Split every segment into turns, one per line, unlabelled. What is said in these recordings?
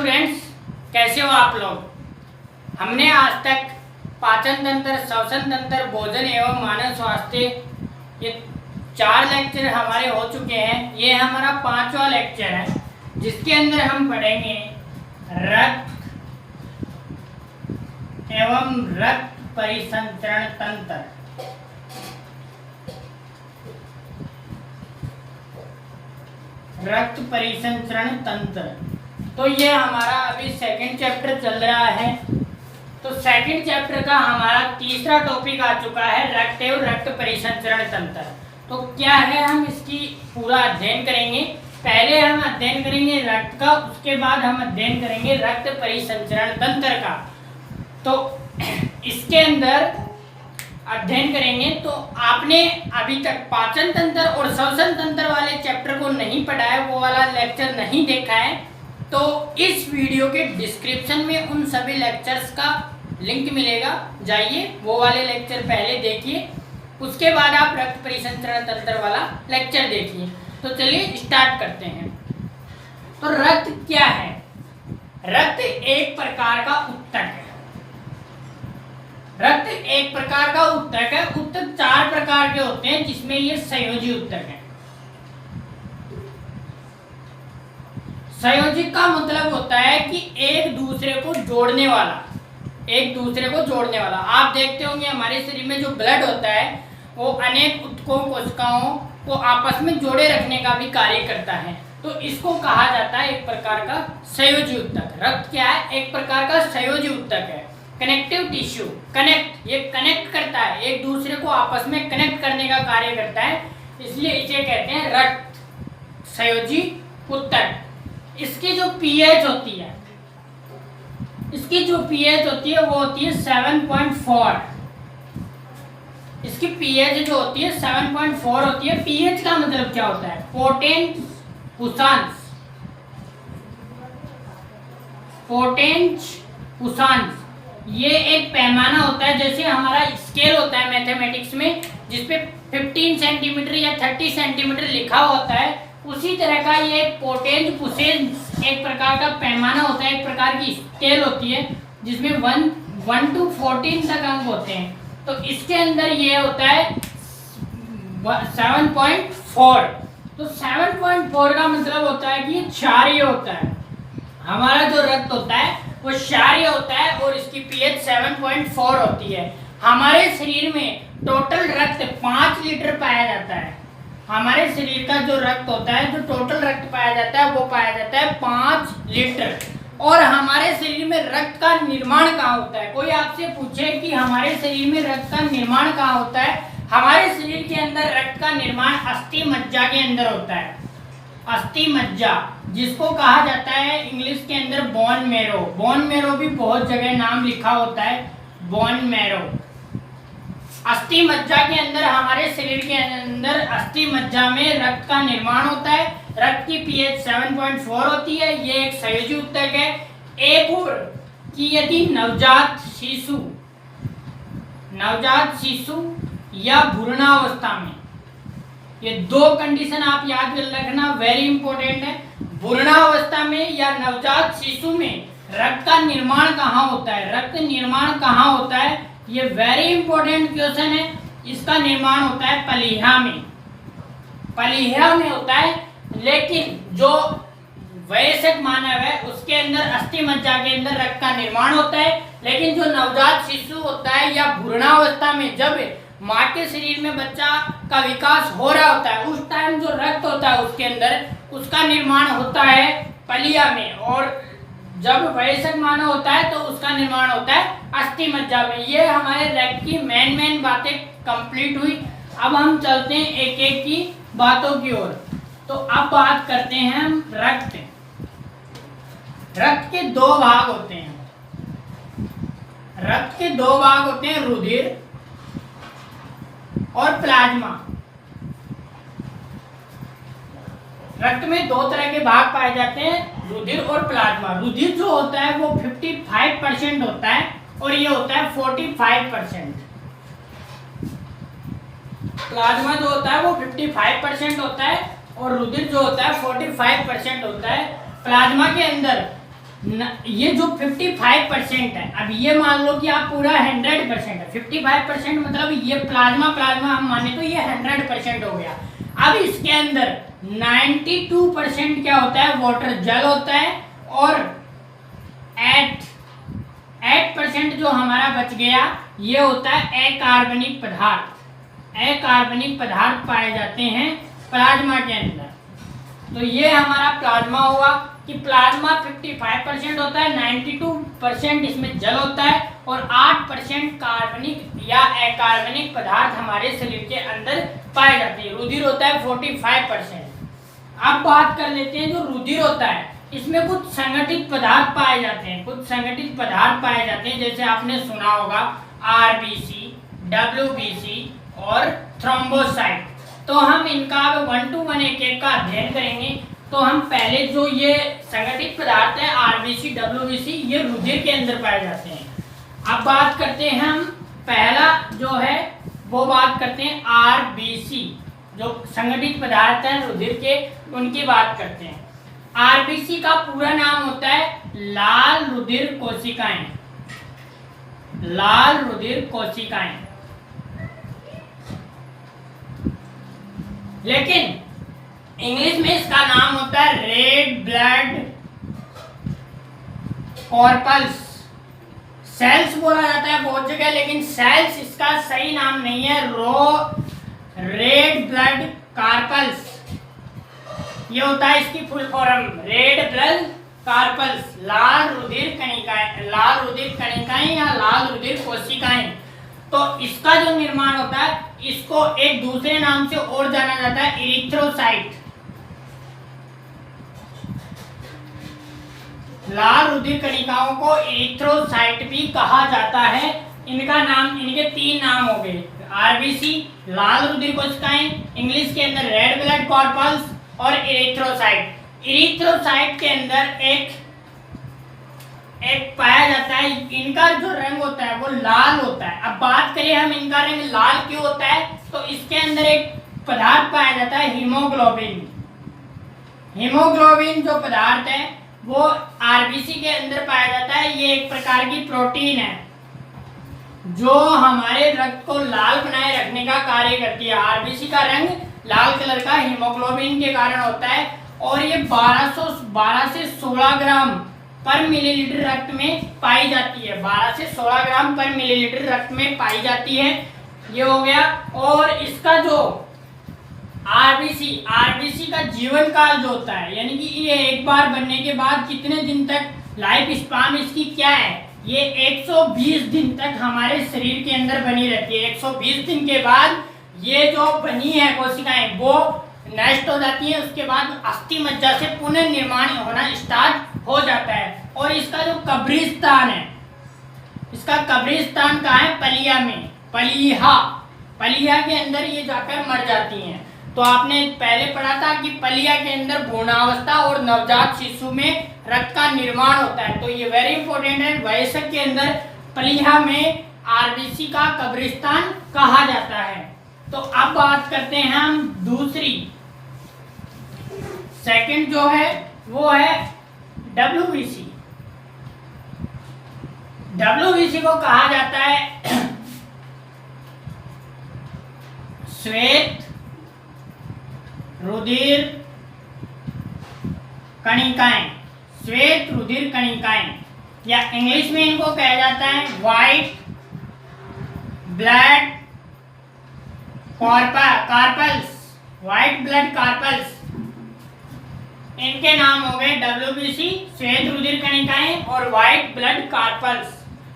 Students, कैसे हो आप लोग। हमने आज तक पाचन तंत्र, श्वसन तंत्र, भोजन एवं मानव स्वास्थ्य ये 4 लेक्चर हमारे हो चुके हैं। ये हमारा 5वां लेक्चर है जिसके अंदर हम पढ़ेंगे रक्त एवं रक्त परिसंचरण तंत्र। रक्त परिसंचरण तंत्र, तो ये हमारा अभी सेकंड चैप्टर चल रहा है। तो सेकंड चैप्टर का हमारा तीसरा टॉपिक आ चुका है रक्त एवं रक्त परिसंचरण तंत्र। तो क्या है, हम इसकी पूरा अध्ययन करेंगे। पहले हम अध्ययन करेंगे रक्त का, उसके बाद हम अध्ययन करेंगे रक्त परिसंचरण तंत्र का। तो इसके अंदर अध्ययन करेंगे। तो आपने अभी तक पाचन तंत्र और श्वसन तंत्र वाले चैप्टर को नहीं पढ़ा है, वो वाला लेक्चर नहीं देखा है, तो इस वीडियो के डिस्क्रिप्शन में उन सभी लेक्चर्स का लिंक मिलेगा, जाइए वो वाले लेक्चर पहले देखिए, उसके बाद आप रक्त परिसंचरण तंत्र वाला लेक्चर देखिए। तो चलिए स्टार्ट करते हैं। तो रक्त क्या है? रक्त एक प्रकार का उत्तक है। रक्त एक प्रकार का उत्तक है। उत्तक 4 प्रकार के होते हैं, जिसमें ये संयोजी उत्तक है। संयोजी का मतलब होता है कि एक दूसरे को जोड़ने वाला, एक दूसरे को जोड़ने वाला। आप देखते होंगे हमारे शरीर में जो ब्लड होता है वो अनेक उत्तकों, कोशिकाओं को आपस में जोड़े रखने का भी कार्य करता है। तो इसको कहा जाता है एक प्रकार का संयोजी उत्तक। रक्त क्या है? एक प्रकार का संयोजी उत्तक है। कनेक्टिव टिश्यू, कनेक्ट, ये कनेक्ट करता है, एक दूसरे को आपस में कनेक्ट करने का कार्य करता है, इसलिए इसे कहते हैं रक्त संयोजी उत्तक। इसकी जो पीएच होती है, इसकी जो पीएच होती है वो होती है 7.4। इसकी पीएच जो होती है 7.4 होती है। पीएच का मतलब क्या होता है? पोटेंस पुसांस। पोटेंस पुसांस ये एक पैमाना होता है, जैसे हमारा स्केल होता है मैथमेटिक्स में, जिसपे 15 सेंटीमीटर या 30 सेंटीमीटर लिखा होता है, उसी तरह का ये पोटेंस पुसेंस एक प्रकार का पैमाना होता है, एक प्रकार की स्केल होती है, जिसमें 1 to 14 तक अंक होते हैं। तो इसके अंदर ये होता है 7.4। तो 7.4 का मतलब होता है कि ये क्षारीय होता है। हमारा जो रक्त होता है वो क्षारीय होता है और इसकी पीएच 7.4 होती है। हमारे शरीर में टोटल रक्त 5 लीटर पाया जाता है। हमारे शरीर का जो रक्त होता है, जो टोटल रक्त पाया जाता है, वो पाया जाता है 5 लीटर। और हमारे शरीर में रक्त का निर्माण कहाँ होता है? कोई आपसे पूछे कि हमारे शरीर में रक्त का निर्माण कहाँ होता है? हमारे शरीर के अंदर रक्त का निर्माण अस्थि मज्जा के अंदर होता है। अस्थि मज्जा, जिसको कहा जाता है इंग्लिश के अंदर बोन मैरो। बोन मैरो भी बहुत जगह नाम लिखा होता है, बोन मैरो। अस्थि मज्जा के अंदर, हमारे शरीर के अंदर अस्थि मज्जा में रक्त का निर्माण होता है। रक्त की पीएच 7.4 होती है। ये एक संयोजी उत्तक है। एक और कि यदि नवजात शिशु या भ्रूणावस्था में, ये 2 कंडीशन आप याद कर रखना, वेरी इंपॉर्टेंट है। भ्रूणावस्था में या नवजात शिशु में रक्त का निर्माण कहाँ होता है? रक्त निर्माण कहाँ होता है? ये वेरी इंपॉर्टेंट क्वेश्चन है। इसका निर्माण होता है पलीहा में। पलीहा में होता है, लेकिन जो वयस्क मानव है उसके अंदर अस्थि मज्जा के अंदर रक्त का निर्माण होता है। लेकिन जो नवजात शिशु होता है या भ्रूणावस्था में, जब माँ के शरीर में बच्चा का विकास हो रहा होता है, उस टाइम जो रक्त होता है उसके अंदर, उसका निर्माण होता है पलिया में। और जब वयस्क मानव होता है तो उसका निर्माण होता है अस्थि मज्जा में। ये हमारे रक्त की मेन बातें कंप्लीट हुई। अब हम चलते हैं एक एक की बातों की ओर। तो अब बात करते हैं हम रक्त। रक्त के 2 भाग होते हैं। रक्त के 2 भाग होते हैं, रुधिर और प्लाज्मा। रक्त में 2 तरह के भाग पाए जाते हैं, रुधिर और प्लाज्मा। रुधिर जो होता है वो 55% होता है और ये होता है 45%। प्लाज्मा जो होता है वो 55% होता है और रुधिर जो होता है 45% होता है। प्लाज्मा के अंदर ये जो 55% है, अब ये मान लो कि आप पूरा 100% है, 55% मतलब ये प्लाज्मा हम माने तो ये 100% हो गया। अब इसके अंदर 92% क्या होता है, वाटर, जल होता है, और 8% जो हमारा बच गया ये होता है अकार्बनिक पदार्थ। अकार्बनिक पदार्थ पाए जाते हैं प्लाज्मा के अंदर। तो ये हमारा प्लाज्मा हुआ कि प्लाज्मा 55% होता है, 92% इसमें जल होता है, और 8% कार्बनिक या अकार्बनिक पदार्थ हमारे शरीर के अंदर पाए जाते हैं। रुधिर होता है 45%। अब बात कर लेते हैं जो रुधिर होता है, इसमें कुछ संगठित पदार्थ पाए जाते हैं, जैसे आपने सुना होगा आरबीसी, डब्ल्यूबीसी और थ्रोम्बोसाइट। तो हम इनका 1 to 1 एक का अध्ययन करेंगे। तो हम पहले जो ये संगठित पदार्थ है आरबीसी, डब्ल्यूबीसी, ये रुधिर के अंदर पाए जाते हैं। अब बात करते हैं हम, पहला जो है वो बात करते हैं आरबीसी, जो संगठित पदार्थ हैं रुधिर के, उनकी बात करते हैं। आरबीसी का पूरा नाम होता है लाल रुधिर कोशिकाएं। लाल रुधिर कोशिकाएं, लेकिन इंग्लिश में इसका नाम होता है रेड ब्लड कॉर्पल्स। सेल्स बोला जाता है बहुत जगह, लेकिन सेल्स इसका सही नाम नहीं है, रेड ब्लड कार्पल्स ये होता है इसकी full form, red blood carpals, लाल रुधिर कणिकाएं, या लाल रुधिर कोशिकाएं। तो इसका जो निर्माण होता है, इसको एक दूसरे नाम से और जाना जाता है इरिथ्रोसाइट। लाल रुधिर कणिकाओं को इरिथ्रोसाइट भी कहा जाता है। इनका नाम, इनके 3 नाम हो गए, आरबीसी लाल रुधिर कोशिकाएं, इंग्लिश के अंदर रेड ब्लड कॉर्पल्स, और इरिथ्रोसाइट। इरिथ्रोसाइट के अंदर एक पाया जाता है, इनका जो रंग होता है वो लाल होता है। अब बात करें हम इनका रंग लाल क्यों होता है, तो इसके अंदर एक पदार्थ पाया जाता है हीमोग्लोबिन। हीमोग्लोबिन जो पदार्थ है वो आरबीसी के अंदर पाया जाता है। ये एक प्रकार की प्रोटीन है जो हमारे रक्त को लाल बनाए रखने का कार्य करती है। आरबीसी का रंग लाल कलर का हीमोग्लोबिन के कारण होता है, और ये 12 से 16 ग्राम पर मिलीलीटर रक्त में पाई जाती है। 12 से 16 ग्राम पर मिलीलीटर रक्त में पाई जाती है, ये हो गया। और इसका जो आरबीसी का जीवन काल जो होता है, यानी कि ये एक बार बनने के बाद कितने दिन तक लाइफ स्पान इसकी क्या है, ये 120 दिन तक हमारे शरीर के अंदर बनी रहती है। 120 दिन के बाद ये जो बनी है कोशिकाएं वो नष्ट हो जाती है, उसके बाद अस्थि मज्जा से पुनर्निर्माण होना स्टार्ट हो जाता है। और इसका जो कब्रिस्तान है, इसका कब्रिस्तान कहाँ है, पलिया में, पलिया के अंदर ये जाकर मर जाती हैं। तो आपने पहले पढ़ा था कि पलिया के अंदर भ्रूणावस्था और नवजात शिशु में रक्त का निर्माण होता है। तो ये वेरी इंपॉर्टेंट है, वयस्क के अंदर पलिया में आरबीसी का कब्रिस्तान कहा जाता है। तो अब बात करते हैं हम दूसरी, सेकंड जो है वो है डब्ल्यूबीसी। डब्ल्यूबीसी को कहा जाता है श्वेत रुधिर कणिकाएं, श्वेत रुधिर कणिकाएं, या इंग्लिश में इनको कहा जाता है white blood carpals, white blood carpals. इनके नाम हो गए डब्ल्यूबीसी, श्वेत रुधिर कणिकाएं, और व्हाइट ब्लड कार्पल्स।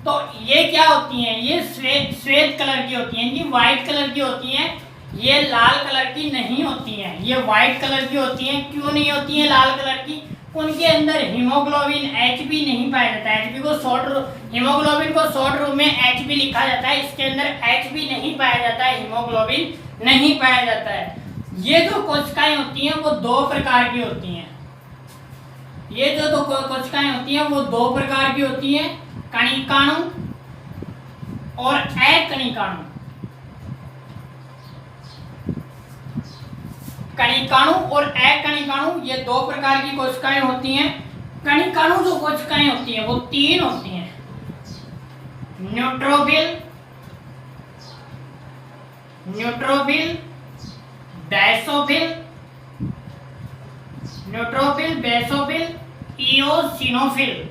तो ये क्या होती हैं, ये श्वेत कलर की होती हैं, ये व्हाइट कलर की होती हैं, ये लाल कलर की नहीं होती हैं, ये व्हाइट कलर की होती हैं। क्यों नहीं होती हैं लाल कलर की, उनके अंदर हीमोग्लोबिन Hb नहीं पाया जाता है। हीमोग्लोबिन को शॉर्ट रूप में Hb लिखा जाता है, इसके अंदर Hb नहीं पाया जाता है, हीमोग्लोबिन नहीं पाया जाता है। ये जो कोशिकाएं होती हैं वो 2 प्रकार की होती हैं, ये जो 2 कोशिकाएं होती हैं वो 2 प्रकार की होती हैं, कणिकाणु और अकणिकाणु। कणिकाणु और अकणिकाणु ये 2 प्रकार की कोशिकाएं होती हैं। कणिकाणु जो कोशिकाएं होती हैं वो 3 होती हैं, neutrophil, basophil, eosinophil.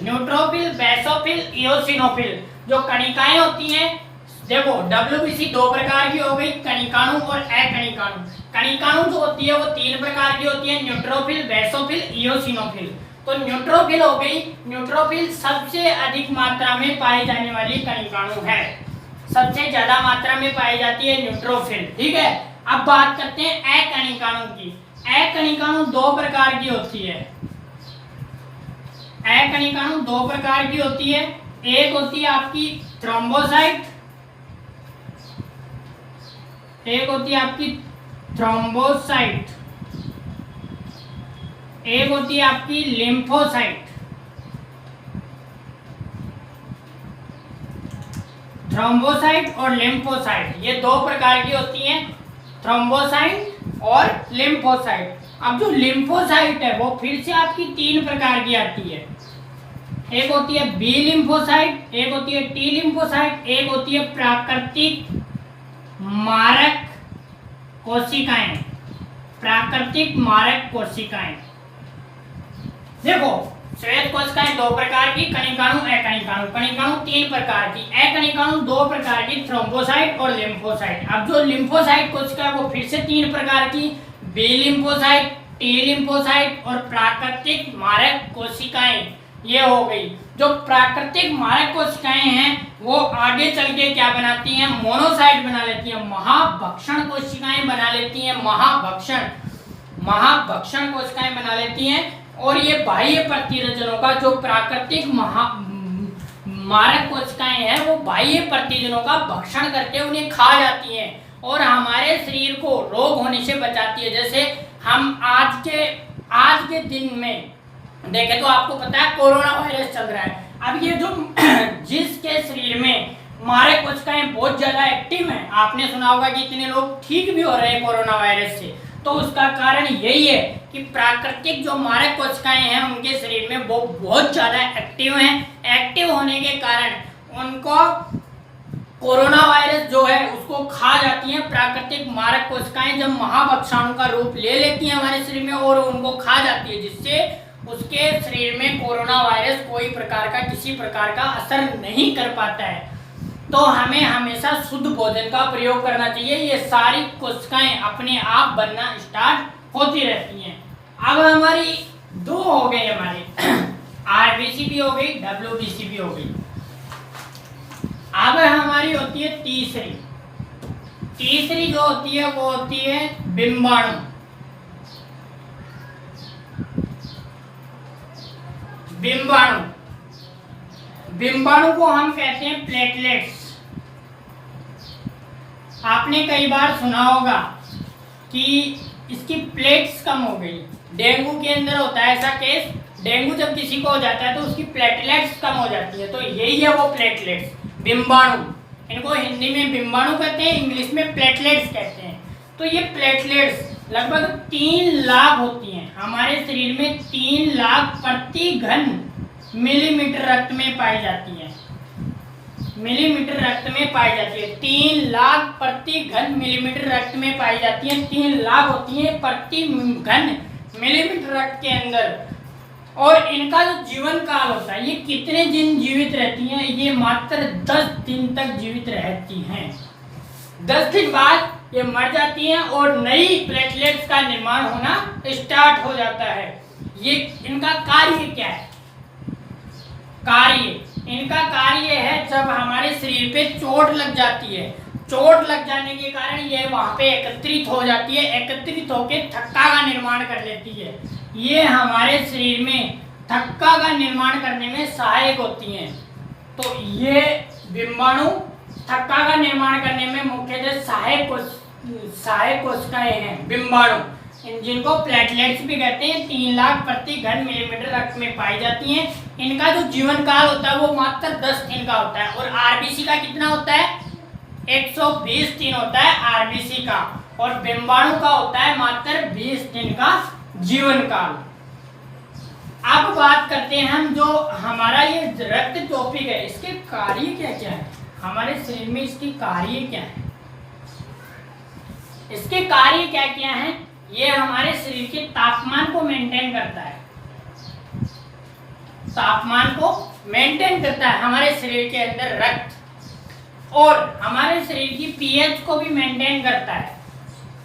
Neutrophil, basophil, eosinophil जो कणिकाएं होती हैं, देखो डब्ल्यूबीसी 2 प्रकार की हो गई, कणिकाणु और अकणिकाणु। कणिकाणु जो होती है वो 3 प्रकार की होती है, न्यूट्रोफिल, बेसोफिल, इओसिनोफिल। तो न्यूट्रोफिल हो गई, न्यूट्रोफिल सबसे अधिक मात्रा में पाई जाने वाली कणिकाणु है, सबसे ज्यादा मात्रा में पाई जाती है न्यूट्रोफिल। ठीक है, अब बात करते हैं अकणिकाणु की। अकणिकाणु 2 प्रकार की होती है, अकणिकाणु 2 प्रकार की होती है। एक होती है आपकी थ्रोम्बोसाइट, एक होती है आपकी थ्रोम्बोसाइट, एक होती है आपकी लिम्फोसाइट। थ्रोम्बोसाइट और लिम्फोसाइट ये 2 प्रकार की होती हैं, थ्रोम्बोसाइट और लिम्फोसाइट। अब जो लिम्फोसाइट है वो फिर से आपकी 3 प्रकार की आती है, एक होती है बी लिम्फोसाइट, एक होती है टी लिम्फोसाइट, एक होती है प्राकृतिक मारक कोशिकाएं, प्राकृतिक मारक कोशिकाएं। देखो श्वेत कोशिकाएं 2 प्रकार की, कणिकाणु अकणिकाणु। कणिकाणु 3 प्रकार की, अकणिकाणु 2 प्रकार की, थ्रोम्बोसाइट और लिम्फोसाइट। अब जो लिम्फोसाइट कोशिका वो फिर से 3 प्रकार की, बी लिम्फोसाइट, टी लिम्फोसाइट और प्राकृतिक मारक कोशिकाएं ये हो गई। जो प्राकृतिक मारक कोशिकाएं हैं वो आगे चल के क्या बनाती हैं, मोनोसाइट बना लेती हैं, महाभक्षण कोशिकाएं बना लेती हैं, महाभक्षण कोशिकाएं बना लेती हैं। और ये बाह्य प्रतिरंजनों का जो प्राकृतिक मारक कोशिकाएं हैं वो बाह्य प्रतिरंजनों का भक्षण करके उन्हें खा जाती हैं और हमारे शरीर को रोग होने से बचाती है। जैसे हम आज के दिन में देखें तो आपको पता है कोरोना वायरस चल रहा है। अब ये जो जिसके शरीर में मारक कोशिकाएं बहुत ज्यादा एक्टिव हैं, आपने सुना होगा कि इतने लोग ठीक भी हो रहे हैं कोरोना वायरस से, तो उसका कारण यही है कि प्राकृतिक जो मारक कोशिकाएं हैं उनके शरीर में वो बहुत ज्यादा एक्टिव हैं। एक्टिव होने के कारण उनको कोरोना वायरस जो है उसको खा जाती हैं। प्राकृतिक मारक कोशिकाएं जब महाभक्षाणु का रूप ले लेती हैं हमारे शरीर में और उनको खा जाती है, जिससे उसके शरीर में कोरोना वायरस कोई प्रकार का किसी प्रकार का असर नहीं कर पाता है। तो हमें हमेशा शुद्ध भोजन का प्रयोग करना चाहिए। ये सारी कोशिकाएं अपने आप बनना स्टार्ट होती रहती हैं। अब हमारी 2 हो गई, हमारी आरबीसी भी हो गई, डब्ल्यूबीसी भी हो गई। अब हमारी होती है तीसरी जो होती है वो होती है बिंबाणु। बिंबाणु को हम कहते हैं प्लेटलेट्स। आपने कई बार सुना होगा कि इसकी प्लेट्स कम हो गई। डेंगू के अंदर होता है ऐसा केस, डेंगू जब किसी को हो जाता है तो उसकी प्लेटलेट्स कम हो जाती है, तो यही है वो प्लेटलेट्स, बिंबाणु। इनको हिंदी में बिंबाणु कहते हैं, इंग्लिश में प्लेटलेट्स कहते हैं। तो ये प्लेटलेट्स लगभग 3 लाख होती हैं हमारे शरीर में, 3 लाख प्रति घन मिलीमीटर रक्त में पाई जाती है, मिलीमीटर रक्त में पाई जाती है। 3 लाख प्रति घन मिलीमीटर रक्त में पाई जाती है, 3 लाख होती है प्रति घन मिलीमीटर रक्त के अंदर। और इनका जो जीवन काल होता है, ये कितने दिन जीवित रहती हैं, ये मात्र 10 दिन तक जीवित रहती हैं। 10 दिन बाद ये मर जाती हैं और नई प्लेटलेट्स का निर्माण होना स्टार्ट हो जाता है। ये इनका कार्य क्या है? इनका कार्य है जब हमारे शरीर पे चोट लग जाती है, चोट लग जाने के कारण ये वहां पे एकत्रित हो जाती है, एकत्रित होकर थक्का का निर्माण कर लेती है। ये हमारे शरीर में थक्का का निर्माण करने में सहायक होती हैं। तो ये बिंबाणु थक्का का निर्माण करने में मुख्यतः सहायक कोशिकाएं हैं बिंबाणु, जिनको प्लेटलेट्स भी कहते हैं। 3 लाख प्रति घन मिलीमीटर रक्त में पाई जाती हैं। इनका जो जीवन काल होता है वो मात्र 10 दिन का होता है। और आरबीसी का कितना होता है? 120 दिन होता है आरबीसी का। और डिंबाणु का होता है मात्र 20 दिन का जीवन काल। अब बात करते हैं हम, जो हमारा ये रक्त टॉपिक है, इसके कार्य क्या क्या है हमारे शरीर में, इसके कार्य क्या है, इसके कार्य क्या क्या है। ये हमारे शरीर के तापमान को मेंटेन करता है, तापमान को मेंटेन करता है हमारे शरीर के अंदर रक्त, और हमारे शरीर की पीएच को भी मेंटेन करता है।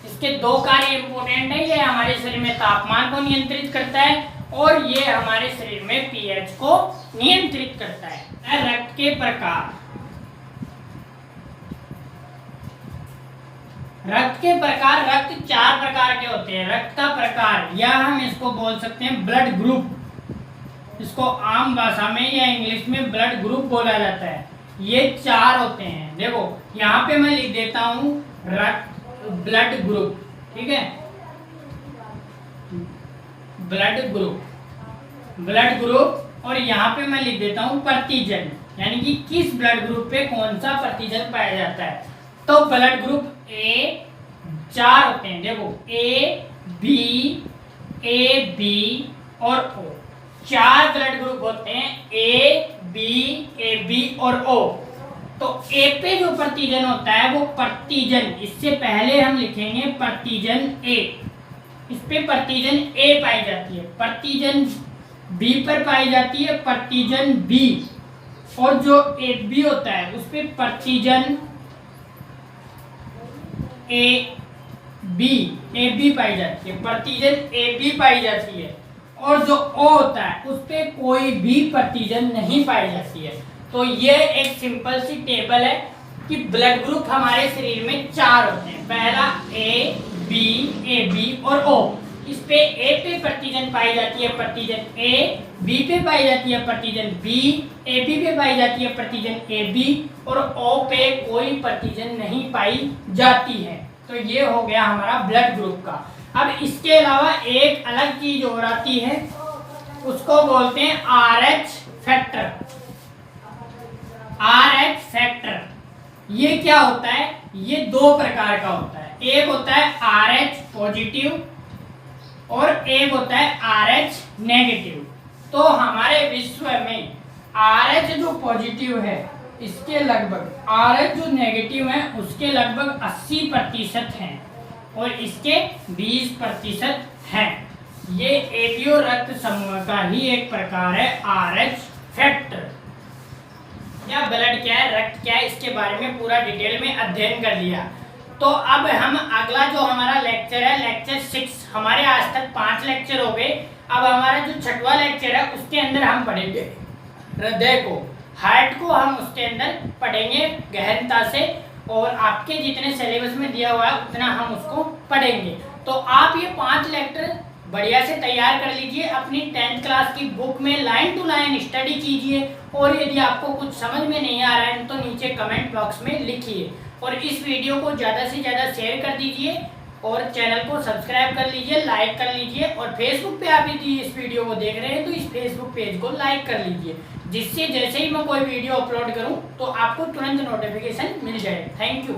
इसके दो कार्य इंपॉर्टेंट है, ये हमारे शरीर में तापमान को नियंत्रित करता है और ये हमारे शरीर में पीएच को नियंत्रित करता है। रक्त के प्रकार, रक्त के प्रकार, रक्त 4 प्रकार के होते हैं। रक्त का प्रकार या हम इसको बोल सकते हैं ब्लड ग्रुप, इसको आम भाषा में या इंग्लिश में ब्लड ग्रुप बोला जाता है। ये 4 होते हैं। देखो यहाँ पे मैं लिख देता हूँ रक्त ब्लड ग्रुप, ठीक है, ब्लड ग्रुप, ब्लड ग्रुप, और यहाँ पे मैं लिख देता हूँ प्रतिजन, यानी कि किस ब्लड ग्रुप पे कौन सा प्रतिजन पाया जाता है। तो ब्लड ग्रुप ए 4 होते हैं। देखो ए बी और ओ, 4 ब्लड ग्रुप होते हैं, ए बी और ओ। तो ए पे जो प्रतिजन होता है वो प्रतिजन, इससे पहले हम लिखेंगे प्रतिजन ए, इस पे प्रतिजन ए पाई जाती है, प्रतिजन बी पर पाई जाती है प्रतिजन बी, और जो ए बी होता है उस पे प्रतिजन ए बी पाई जाती है, प्रतिजन ए बी पाई जाती है, और जो ओ होता है उस पे कोई भी प्रतिजन नहीं पाई जाती है। तो ये एक सिंपल सी टेबल है कि ब्लड ग्रुप हमारे शरीर में 4 होते हैं। पहला ए बी और ओ, इस पे ए पे प्रतिजन पाई जाती है प्रतिजन ए, बी पे पाई जाती है प्रतिजन बी, ए बी पे पाई जाती है प्रतिजन ए बी, और ओ पे कोई प्रतिजन नहीं पाई जाती है। तो ये हो गया हमारा ब्लड ग्रुप का। अब इसके अलावा एक अलग चीज और आती है, उसको बोलते हैं RH फैक्टर। RH फैक्टर ये क्या होता है, ये 2 प्रकार का होता है। एक होता है RH पॉजिटिव और एक होता है RH नेगेटिव। तो हमारे विश्व में RH जो पॉजिटिव है इसके लगभग, RH जो नेगेटिव है उसके लगभग 80% हैं और इसके 20% हैं। ये एबियो रक्त समूह का ही एक प्रकार है RH फैक्टर। या ब्लड क्या है, रक्त क्या है, इसके बारे में पूरा डिटेल में अध्ययन कर लिया। तो अब हम अगला जो हमारा लेक्चर है, लेक्चर 6, हमारे आज तक 5 लेक्चर हो गए। अब हमारा जो 6वां लेक्चर है उसके अंदर हम पढ़ेंगे हृदय को, हार्ट को हम उसके अंदर पढ़ेंगे गहनता से, और आपके जितने सिलेबस में दिया हुआ है उतना हम उसको पढ़ेंगे। तो आप ये 5 लेक्चर बढ़िया से तैयार कर लीजिए, अपनी 10th क्लास की बुक में लाइन टू लाइन स्टडी कीजिए, और यदि आपको कुछ समझ में नहीं आ रहा है तो नीचे कमेंट बॉक्स में लिखिए, और इस वीडियो को ज़्यादा से ज़्यादा शेयर कर दीजिए, और चैनल को सब्सक्राइब कर लीजिए, लाइक कर लीजिए, और फेसबुक पे आप यदि इस वीडियो को देख रहे हैं तो इस फेसबुक पेज को लाइक कर लीजिए, जिससे जैसे ही मैं कोई वीडियो अपलोड करूं तो आपको तुरंत नोटिफिकेशन मिल जाए। Thank you.